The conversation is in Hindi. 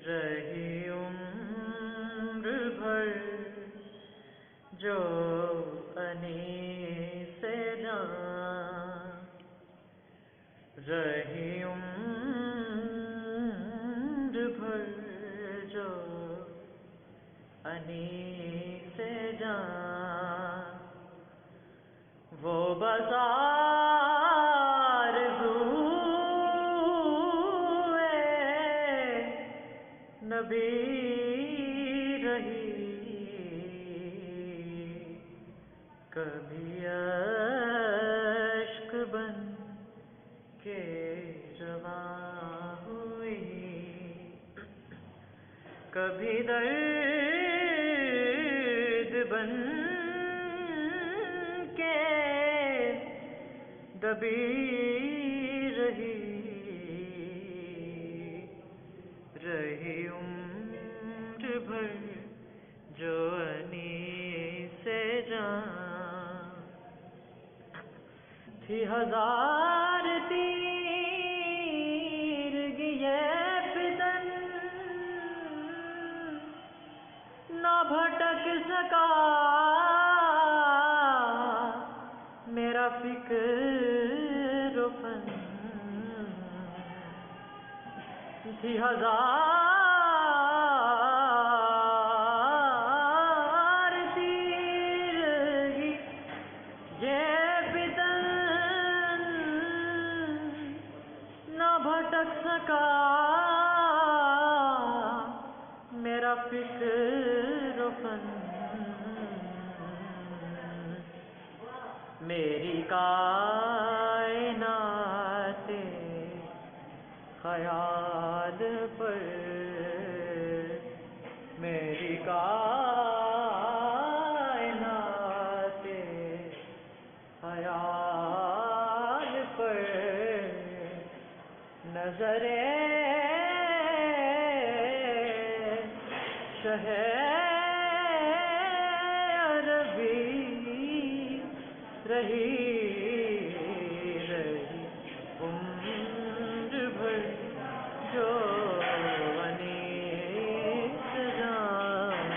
रही उम्र भर जो अनीसे जान, रही उम्र भर जो अनीसे जान, वो बाजार हुए नबी रही, कभी अश्क बन के रवां हुई, कभी दर्द बन के दबी रही, रही उम्र भर जो अनीसे जान, थी हजार तीरगिए फितन ना भटक सका मेरा फिक्र फन, थी हजार तीरगी ये फितन ना भटक सका मेरा फिक्र फन, मेरी कायनाते ख्याल पर, मेरी कायनाते ख्याल पर नजरे शहे अरबी रही, रही उम्र भर जो अनीस जान।